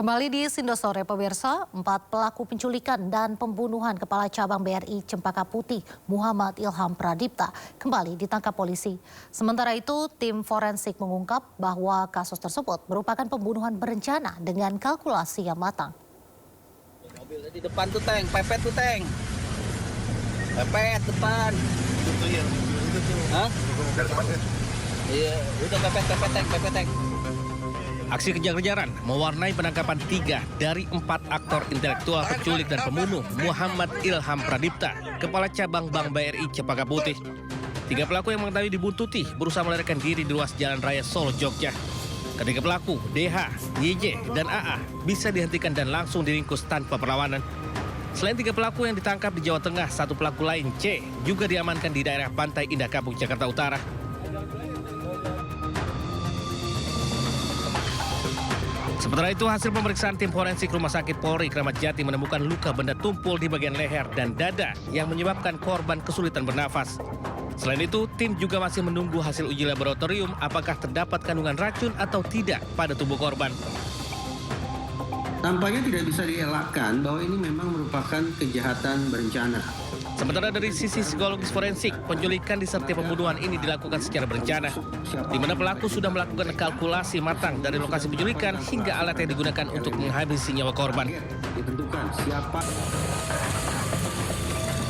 Kembali di Sindosore, pemirsa, 4 pelaku penculikan dan pembunuhan Kepala Cabang BRI Cempaka Putih Muhammad Ilham Pradipta kembali ditangkap polisi. Sementara itu, tim forensik mengungkap bahwa kasus tersebut merupakan pembunuhan berencana dengan kalkulasi yang matang. Mobil di depan tuh, Teng. Pepet tuh, Teng. Pepet depan. Itu tuh ya. Itu tuh. Hah? Iya, udah pepet, Teng. Aksi kejar-kejaran mewarnai penangkapan 3 dari 4 aktor intelektual penculik dan pembunuh Muhammad Ilham Pradipta, Kepala Cabang Bank BRI Cempaka Putih. 3 pelaku yang mengetahui dibuntuti berusaha melarikan diri di ruas Jalan Raya Solo, Jogja. Ketiga pelaku, DH, YJ, dan AA, bisa dihentikan dan langsung diringkus tanpa perlawanan. Selain 3 pelaku yang ditangkap di Jawa Tengah, 1 pelaku lain, C, juga diamankan di daerah Pantai Indah Kapuk, Jakarta Utara. Sementara itu, hasil pemeriksaan tim forensik Rumah Sakit Polri Kramat Jati menemukan luka benda tumpul di bagian leher dan dada yang menyebabkan korban kesulitan bernafas. Selain itu, tim juga masih menunggu hasil uji laboratorium apakah terdapat kandungan racun atau tidak pada tubuh korban. Tampaknya tidak bisa dielakkan bahwa ini memang merupakan kejahatan berencana. Sementara dari sisi psikologis forensik, penculikan disertai pembunuhan ini dilakukan secara berencana, di mana pelaku sudah melakukan kalkulasi matang dari lokasi penculikan hingga alat yang digunakan untuk menghabisi nyawa korban. Ditentukan siapa.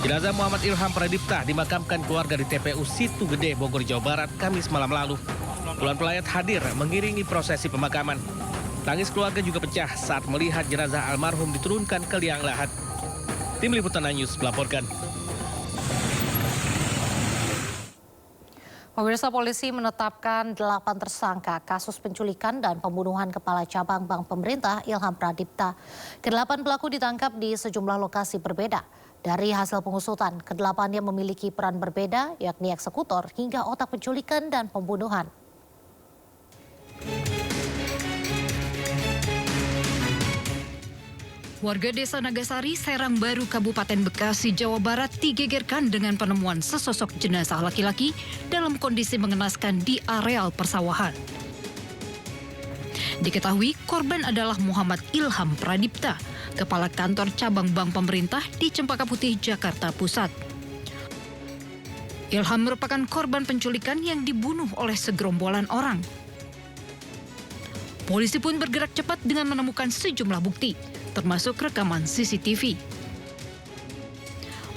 Jenazah Muhammad Ilham Pradipta dimakamkan keluarga di TPU Situ Gede, Bogor, Jawa Barat, Kamis malam lalu. Puluhan pelayat hadir mengiringi prosesi pemakaman. Tangis keluarga juga pecah saat melihat jenazah almarhum diturunkan ke liang lahat. Tim Liputan News melaporkan. Pemirsa, polisi menetapkan 8 tersangka kasus penculikan dan pembunuhan Kepala Cabang Bank Pemerintah Ilham Pradipta. Ke-8 pelaku ditangkap di sejumlah lokasi berbeda. Dari hasil pengusutan, ke-8-nya memiliki peran berbeda, yakni eksekutor hingga otak penculikan dan pembunuhan. Warga Desa Nagasari, Serang Baru, Kabupaten Bekasi, Jawa Barat digegerkan dengan penemuan sesosok jenazah laki-laki dalam kondisi mengenaskan di areal persawahan. Diketahui korban adalah Muhammad Ilham Pradipta, Kepala Kantor Cabang Bank Pemerintah di Cempaka Putih, Jakarta Pusat. Ilham merupakan korban penculikan yang dibunuh oleh segerombolan orang. Polisi pun bergerak cepat dengan menemukan sejumlah bukti, termasuk rekaman CCTV.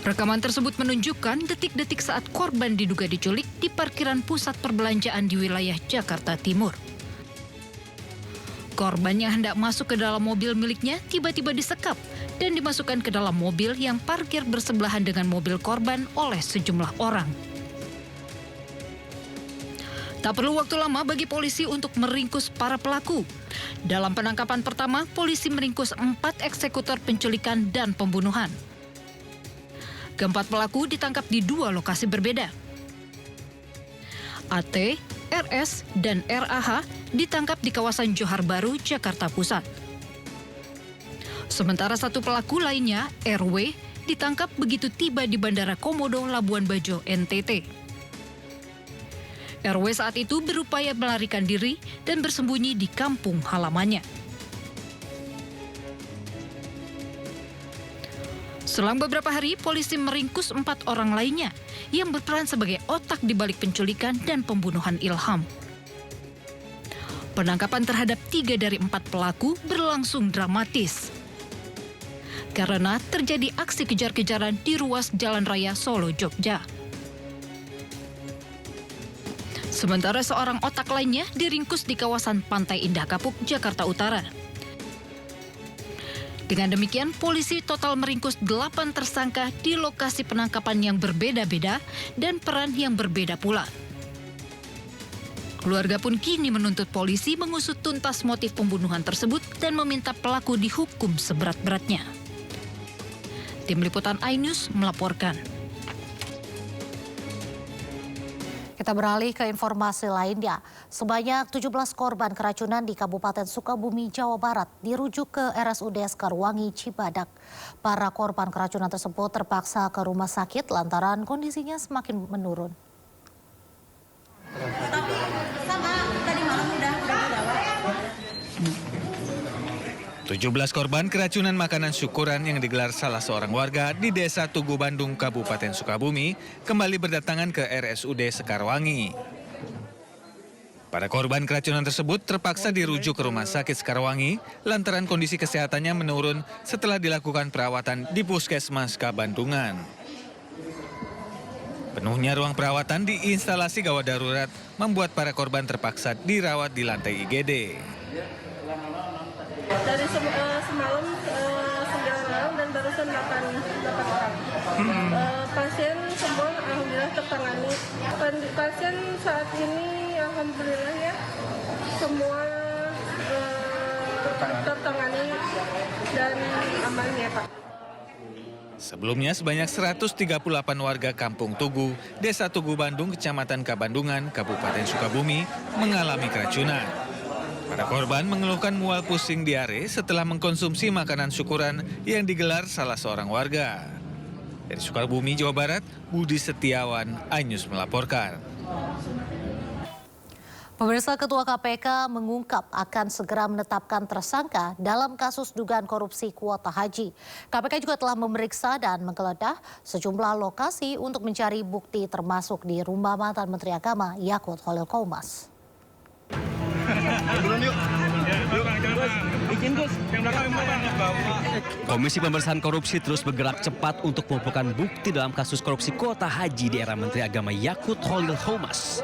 Rekaman tersebut menunjukkan detik-detik saat korban diduga diculik di parkiran pusat perbelanjaan di wilayah Jakarta Timur. Korban yang hendak masuk ke dalam mobil miliknya tiba-tiba disekap dan dimasukkan ke dalam mobil yang parkir bersebelahan dengan mobil korban oleh sejumlah orang. Tak perlu waktu lama bagi polisi untuk meringkus para pelaku. Dalam penangkapan pertama, polisi meringkus 4 eksekutor penculikan dan pembunuhan. Keempat pelaku ditangkap di 2 lokasi berbeda. AT, RS, dan RAH ditangkap di kawasan Johar Baru, Jakarta Pusat. Sementara 1 pelaku lainnya, RW, ditangkap begitu tiba di Bandara Komodo, Labuan Bajo, NTT. RW saat itu berupaya melarikan diri dan bersembunyi di kampung halamannya. Selang beberapa hari, polisi meringkus 4 orang lainnya yang berperan sebagai otak di balik penculikan dan pembunuhan Ilham. Penangkapan terhadap 3 dari 4 pelaku berlangsung dramatis karena terjadi aksi kejar-kejaran di ruas Jalan Raya Solo, Jogja. Sementara seorang otak lainnya diringkus di kawasan Pantai Indah Kapuk, Jakarta Utara. Dengan demikian, polisi total meringkus 8 tersangka di lokasi penangkapan yang berbeda-beda dan peran yang berbeda pula. Keluarga pun kini menuntut polisi mengusut tuntas motif pembunuhan tersebut dan meminta pelaku dihukum seberat-beratnya. Tim Liputan iNews melaporkan. Kita beralih ke informasi lainnya. Sebanyak 17 korban keracunan di Kabupaten Sukabumi, Jawa Barat dirujuk ke RSUD Sekarwangi, Cibadak. Para korban keracunan tersebut terpaksa ke rumah sakit lantaran kondisinya semakin menurun. Sama tadi malam udah dirawat. 17 korban keracunan makanan syukuran yang digelar salah seorang warga di Desa Tugu Bandung, Kabupaten Sukabumi, kembali berdatangan ke RSUD Sekarwangi. Para korban keracunan tersebut terpaksa dirujuk ke Rumah Sakit Sekarwangi lantaran kondisi kesehatannya menurun setelah dilakukan perawatan di Puskesmas Kabandungan. Penuhnya ruang perawatan di instalasi gawat darurat membuat para korban terpaksa dirawat di lantai IGD. Dari semalam 9 orang dan barusan 8 orang. Pasien semua alhamdulillah tertangani. Pasien saat ini alhamdulillah ya semua tertangani dan aman ya Pak. Sebelumnya sebanyak 138 warga Kampung Tugu, Desa Tugu Bandung, Kecamatan Kabandungan, Kabupaten Sukabumi mengalami keracunan. Para korban mengeluhkan mual pusing diare setelah mengkonsumsi makanan syukuran yang digelar salah seorang warga. Dari Sukabumi, Jawa Barat, Budi Setiawan, iNews melaporkan. Pemirsa, Ketua KPK mengungkap akan segera menetapkan tersangka dalam kasus dugaan korupsi kuota haji. KPK juga telah memeriksa dan menggeledah sejumlah lokasi untuk mencari bukti termasuk di rumah mantan Menteri Agama Yakut Khalil Qomas. Komisi Pemberantasan Korupsi terus bergerak cepat untuk mengumpulkan bukti dalam kasus korupsi kuota haji di era Menteri Agama Yakut Khalil Qomas.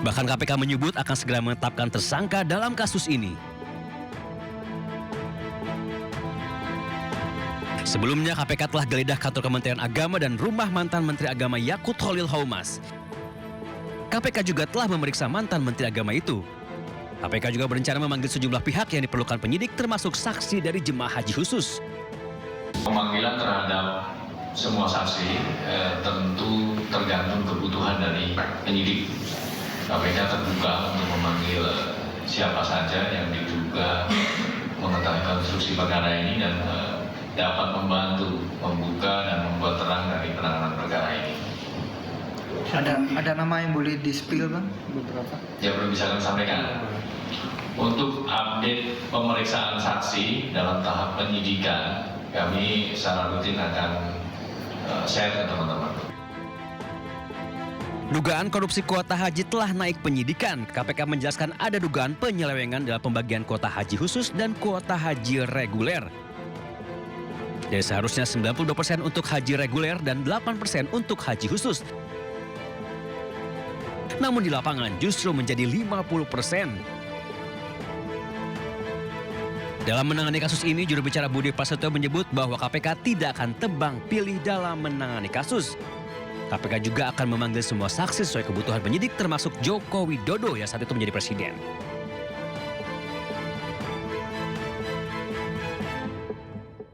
Bahkan KPK menyebut akan segera menetapkan tersangka dalam kasus ini. Sebelumnya KPK telah geledah kantor Kementerian Agama dan rumah mantan Menteri Agama Yakut Khalil Qomas. KPK juga telah memeriksa mantan Menteri Agama itu. KPK juga berencana memanggil sejumlah pihak yang diperlukan penyidik termasuk saksi dari jemaah haji khusus. Pemanggilan terhadap semua saksi tentu tergantung kebutuhan dari penyidik. KPK terbuka untuk memanggil siapa saja yang diduga mengetahui konstruksi perkara ini dan dapat membantu membuka dan membuat terang dari penanganan perkara ini. Ada nama yang boleh di-spill Bang? Beberapa? Ya belum bisa kami sampaikan. Untuk update pemeriksaan saksi dalam tahap penyidikan, kami secara rutin akan share ke teman-teman. Dugaan korupsi kuota haji telah naik penyidikan. KPK menjelaskan ada dugaan penyelewengan dalam pembagian kuota haji khusus dan kuota haji reguler. Jadi seharusnya 92% untuk haji reguler dan 8% untuk haji khusus. Namun di lapangan justru menjadi 50%. Dalam menangani kasus ini, juru bicara Budi Prasetyo menyebut bahwa KPK tidak akan tebang pilih dalam menangani kasus. KPK juga akan memanggil semua saksi sesuai kebutuhan penyidik termasuk Joko Widodo yang saat itu menjadi presiden.